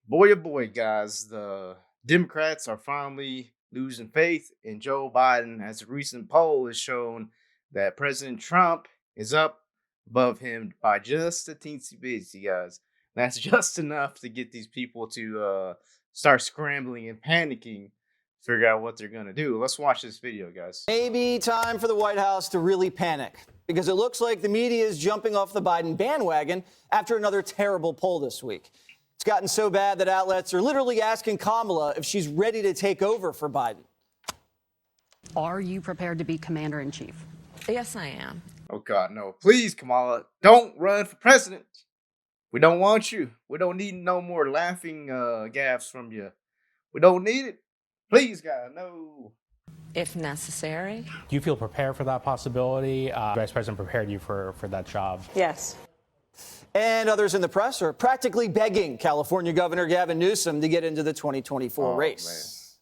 Boy, oh boy, guys, the Democrats are finally losing faith in Joe Biden as a recent poll has shown that President Trump is up above him by just a teensy bitsy, guys. That's just enough to get these people to start scrambling and panicking, figure out what they're going to do. Let's watch this video, guys. Maybe time for the White House to really panic because it looks like the media is jumping off the Biden bandwagon after another terrible poll this week. It's gotten so bad that outlets are literally asking Kamala if she's ready to take over for Biden. Are you prepared to be commander in chief? Yes, I am. Oh, God, no. Please, Kamala, don't run for president. We don't want you. We don't need no more laughing gaffes from you. We don't need it. Please, God, no. If necessary. Do you feel prepared for that possibility? Vice President prepared you for that job? Yes. And others in the press are practically begging California Governor Gavin Newsom to get into the 2024 race.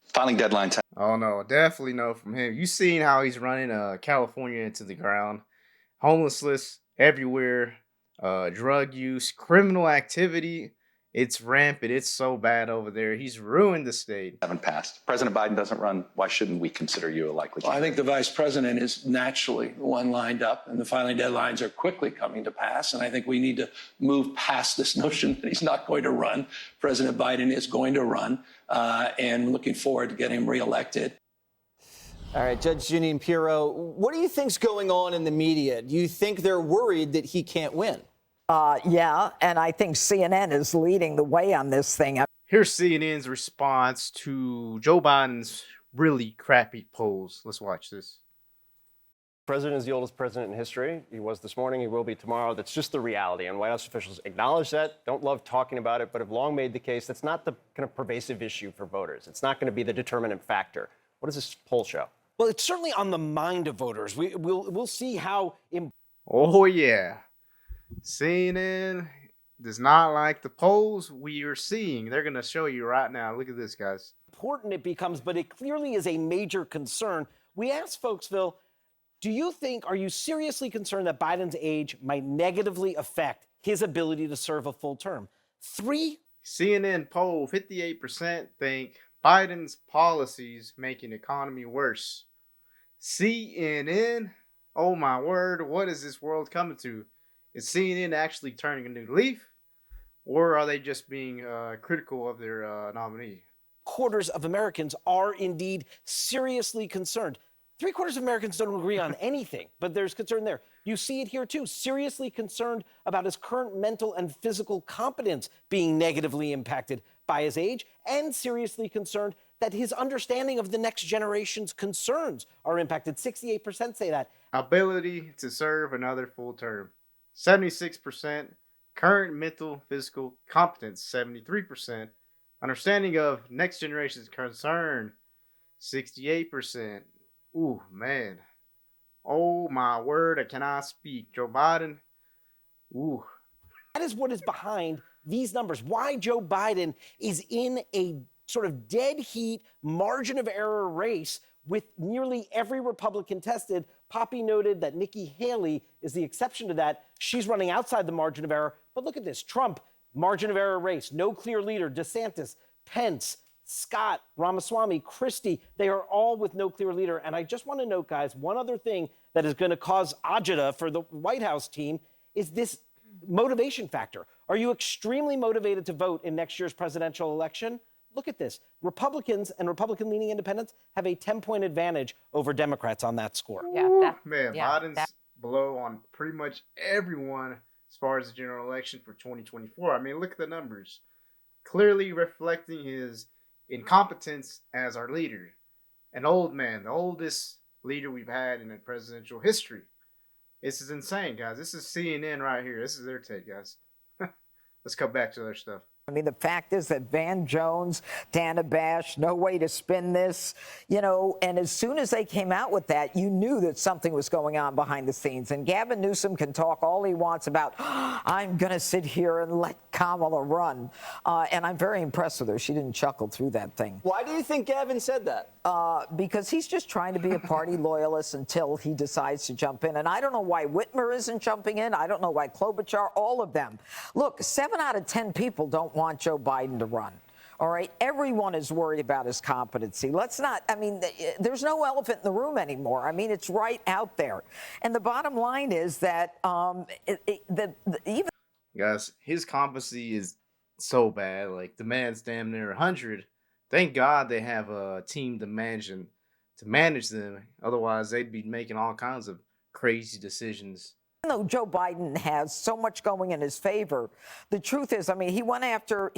Filing deadline time. Oh, no, definitely no from him. You seen how he's running California into the ground. Homelessness everywhere, drug use, criminal activity. It's rampant. It's so bad over there. He's ruined the state. Haven't passed. President Biden doesn't run. Why shouldn't we consider you a likely Well, I candidate? think the vice president is naturally the one lined up, and the filing deadlines are quickly coming to pass. And I think we need to move past this notion that he's not going to run. President Biden is going to run, and looking forward to getting him reelected. All right, Judge Jeanine Pirro, what do you think's going on in the media? Do you think they're worried that he can't win? Yeah, and I think CNN is leading the way on this thing. Here's CNN's response to Joe Biden's really crappy polls. Let's watch this. The president is the oldest president in history. He was this morning. He will be tomorrow. That's just the reality. And White House officials acknowledge that, don't love talking about it, but have long made the case that's not the kind of pervasive issue for voters. It's not going to be the determinant factor. What does this poll show? Well, it's certainly on the mind of voters. We'll see how. Oh, yeah. CNN does not like the polls we are seeing. They're going to show you right now. Look at this, guys. Important it becomes, but it clearly is a major concern. We asked folks, Phil, are you seriously concerned that Biden's age might negatively affect his ability to serve a full term? CNN poll, 58% think Biden's policies making economy worse. CNN, oh my word, what is this world coming to? Is CNN actually turning a new leaf, or are they just being critical of their nominee? Quarters of Americans are indeed seriously concerned. 3/4 of Americans don't agree on anything, but there's concern there. You see it here too, seriously concerned about his current mental and physical competence being negatively impacted by his age, and seriously concerned that his understanding of the next generation's concerns are impacted. 68% say that. Ability to serve another full term. 76%, current mental, physical competence, 73%, understanding of next generation's concern, 68%. Ooh, man. Oh, my word, I cannot speak. Joe Biden, ooh. That is what is behind these numbers. Why Joe Biden is in a sort of dead heat, margin of error race with nearly every Republican tested. Poppy noted that Nikki Haley is the exception to that. She's running outside the margin of error. But look at this. Trump, margin of error race, no clear leader. DeSantis, Pence, Scott, Ramaswamy, Christie, they are all with no clear leader. And I just want to note, guys, one other thing that is going to cause agita for the White House team is this motivation factor. Are you extremely motivated to vote in next year's presidential election? Look at this. Republicans and Republican-leaning independents have a 10-point advantage over Democrats on that score. Biden's below on pretty much everyone as far as the general election for 2024. I mean, look at the numbers. Clearly reflecting his incompetence as our leader. An old man, the oldest leader we've had in presidential history. This is insane, guys. This is CNN right here. This is their take, guys. Let's go back to their stuff. I mean, the fact is that Van Jones, Dana Bash, no way to spin this, and as soon as they came out with that, you knew that something was going on behind the scenes. And Gavin Newsom can talk all he wants about, I'm going to sit here and let Kamala run. And I'm very impressed with her. She didn't chuckle through that thing. Why do you think Gavin said that? Because he's just trying to be a party loyalist until he decides to jump in. And I don't know why Whitmer isn't jumping in. I don't know why Klobuchar, all of them. Look, 7 out of 10 people don't want Joe Biden to run. All right, everyone is worried about his competency. Let's not, I mean, there's no elephant in the room anymore. I mean, it's right out there. And the bottom line is that even Guys, his competency is so bad. Like, the man's damn near 100. Thank God they have a team to manage them. Otherwise, they'd be making all kinds of crazy decisions. even though Joe Biden has so much going in his favor, the truth is, I mean, he went after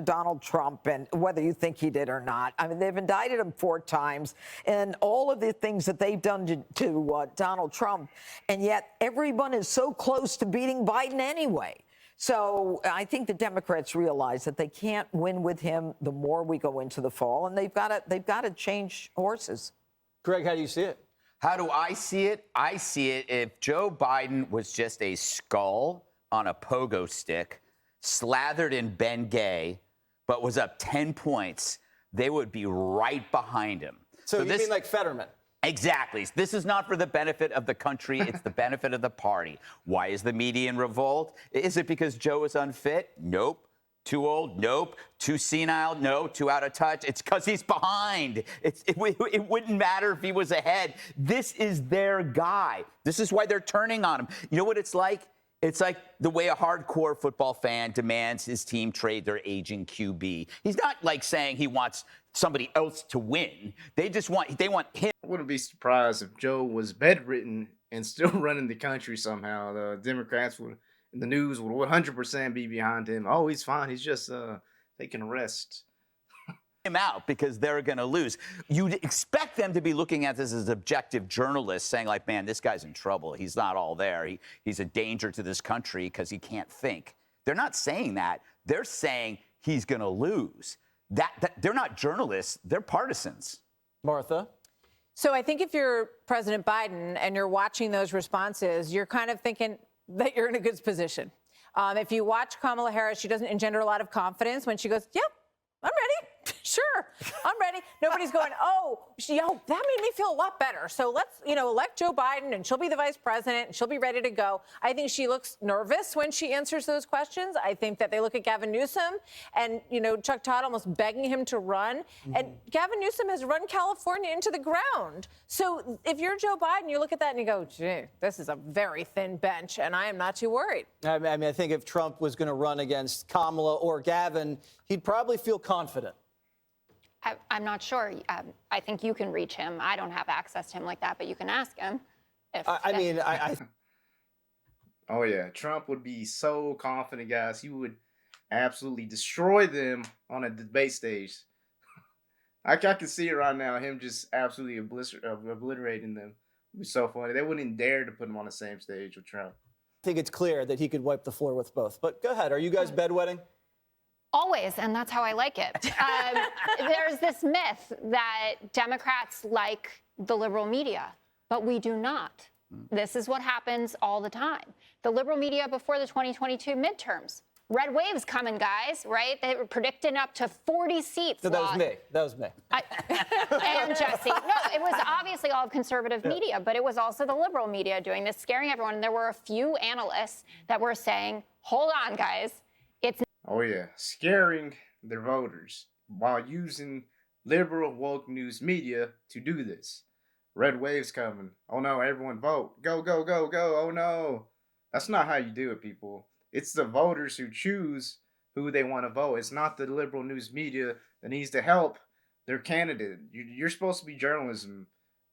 Donald Trump, and whether you think he did or not, I mean, they've indicted him 4 times, and all of the things that they've done to Donald Trump, and yet everyone is so close to beating Biden anyway. So I think the Democrats realize that they can't win with him the more we go into the fall, and they've got to change horses. Greg, how do you see it? How do I see it? I see it if Joe Biden was just a skull on a pogo stick, slathered in Bengay, but was up 10 points, they would be right behind him. So you mean like Fetterman? Exactly. This is not for the benefit of the country. It's the benefit of the party. Why is the media in revolt? Is it because Joe is unfit? Nope. Too old? Nope. Too senile? No. Too out of touch? It's because he's behind. It wouldn't matter if he was ahead. This is their guy. This is why they're turning on him. You know what it's like? It's like the way a hardcore football fan demands his team trade their aging QB. He's not like saying he wants somebody else to win. They want him. I wouldn't be surprised if Joe was bedridden and still running the country somehow. The Democrats would, in the news, would 100% be behind him. Oh, he's fine. He's just taking a rest. Him out because they're going to lose. You'd expect them to be looking at this as objective journalists saying, like, man, this guy's in trouble. He's not all there. He's a danger to this country because he can't think. They're not saying that. They're saying he's going to lose. That they're not journalists. They're partisans. Martha? So I think if you're President Biden and you're watching those responses, you're kind of thinking that you're in a good position. If you watch Kamala Harris, she doesn't engender a lot of confidence when she goes, yep, I'm ready. Sure, I'm ready. Nobody's going, that made me feel a lot better. So let's, elect Joe Biden and she'll be the vice president and she'll be ready to go. I think she looks nervous when she answers those questions. I think that they look at Gavin Newsom and, Chuck Todd almost begging him to run. Mm-hmm. And Gavin Newsom has run California into the ground. So if you're Joe Biden, you look at that and you go, gee, this is a very thin bench and I am not too worried. I mean, I think if Trump was going to run against Kamala or Gavin, he'd probably feel confident. I'm not sure. I think you can reach him. I don't have access to him like that, but you can ask him. Oh, yeah. Trump would be so confident, guys. He would absolutely destroy them on a debate stage. I can see it right now, him just absolutely obliterating them. It would be so funny. They wouldn't dare to put him on the same stage with Trump. I think it's clear that he could wipe the floor with both. But go ahead. Are you guys bedwetting? Always, and that's how I like it. There's this myth that Democrats like the liberal media, but we do not. This is what happens all the time. The liberal media before the 2022 midterms. Red waves coming, guys, right? They were predicting up to 40 seats. No, that was me. That was me. And Jesse. No, it was obviously all of conservative media, but it was also the liberal media doing this, scaring everyone. And there were a few analysts that were saying, hold on, guys. Oh, yeah. Scaring their voters while using liberal woke news media to do this. Red waves coming. Oh, no, everyone vote. Go, go, go, go. Oh, no. That's not how you do it, people. It's the voters who choose who they want to vote. It's not the liberal news media that needs to help their candidate. You're supposed to be journalism.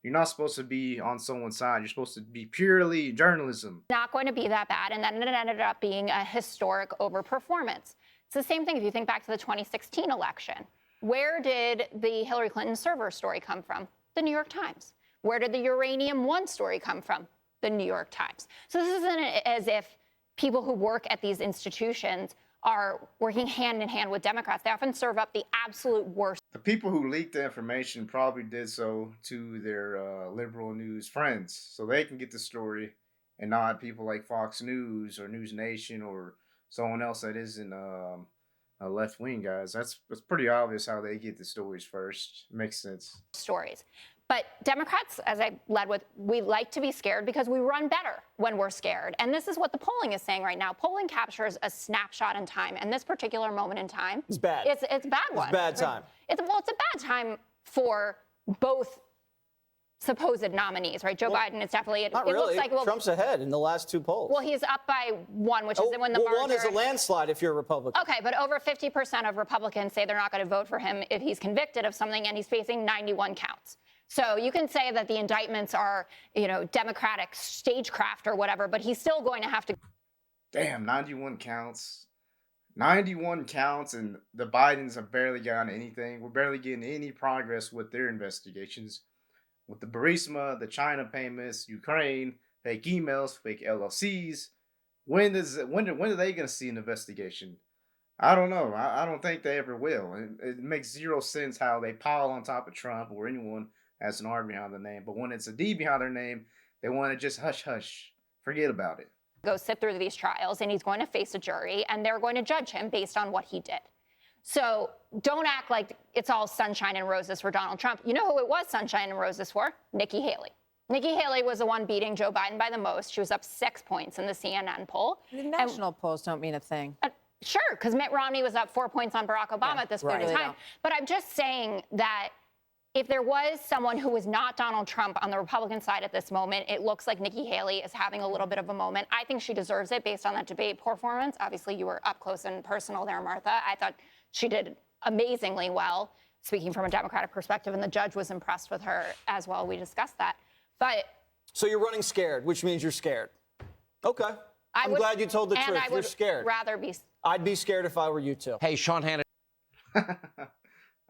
You're not supposed to be on someone's side. You're supposed to be purely journalism. Not going to be that bad, and then it ended up being a historic overperformance. It's the same thing if you think back to the 2016 election. Where did the Hillary Clinton server story come from? The New York Times. Where did the Uranium One story come from? The New York Times. So this isn't as if people who work at these institutions are working hand in hand with Democrats. They often serve up the absolute worst. The people who leaked the information probably did so to their liberal news friends so they can get the story and not people like Fox News or News Nation or someone else that isn't a left-wing, guys. That's pretty obvious how they get the stories first. Makes sense. Stories. But Democrats, as I led with, we like to be scared because we run better when we're scared. And this is what the polling is saying right now. Polling captures a snapshot in time. And this particular moment in time, it's bad. It's a bad one. It's a bad time. It's a bad time for both supposed nominees, right? Joe Biden is definitely. Not it really. looks like Trump's ahead in the last 2 polls. Well, he's up by 1, which is when the one is a landslide if you're a Republican. Okay, but over 50% of Republicans say they're not going to vote for him if he's convicted of something, and he's facing 91 counts. So you can say that the indictments are, Democratic stagecraft or whatever, but he's still going to have to. Damn, 91 counts. 91 counts, and the Bidens have barely gotten anything. We're barely getting any progress with their investigations. With the Burisma, the China payments, Ukraine, fake emails, fake LLCs. When are they going to see an investigation? I don't know. I don't think they ever will. It makes zero sense how they pile on top of Trump or anyone has an R behind the name. But when it's a D behind their name, they want to just hush. Forget about it. Go sit through these trials, and he's going to face a jury, and they're going to judge him based on what he did. So don't act like it's all sunshine and roses for Donald Trump. You know who it was sunshine and roses for? Nikki Haley. Nikki Haley was the one beating Joe Biden by the most. She was up 6 points in the CNN poll. The national polls don't mean a thing. Sure, because Mitt Romney was up 4 points on Barack Obama at this point in time. But I'm just saying that if there was someone who was not Donald Trump on the Republican side at this moment, it looks like Nikki Haley is having a little bit of a moment. I think she deserves it based on that debate performance. Obviously, you were up close and personal there, Martha. I thought she did amazingly well, speaking from a Democratic perspective, and the judge was impressed with her as well. We discussed that. But so you're running scared, which means you're scared. Okay. I'm glad you told the truth. You're scared. Rather be. I'd be scared if I were you too. Hey, Sean Hannity.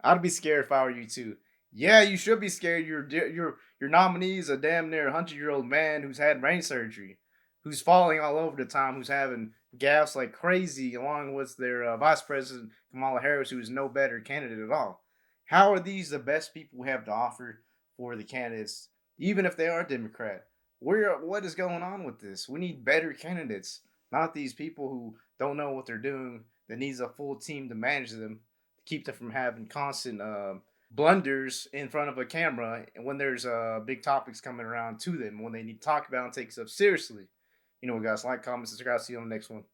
I'd be scared if I were you too. Yeah, you should be scared. Your nominee is a damn near 100-year-old man who's had brain surgery, who's falling all over the time, who's having gaffes like crazy, along with their Vice President Kamala Harris, who is no better candidate at all. How are these the best people we have to offer for the candidates, even if they are Democrat? What is going on with this? We need better candidates, not these people who don't know what they're doing, that needs a full team to manage them, to keep them from having constant blunders in front of a camera and when there's big topics coming around to them, when they need to talk about and take stuff seriously. You know what, guys, like, comment, subscribe, see you on the next one.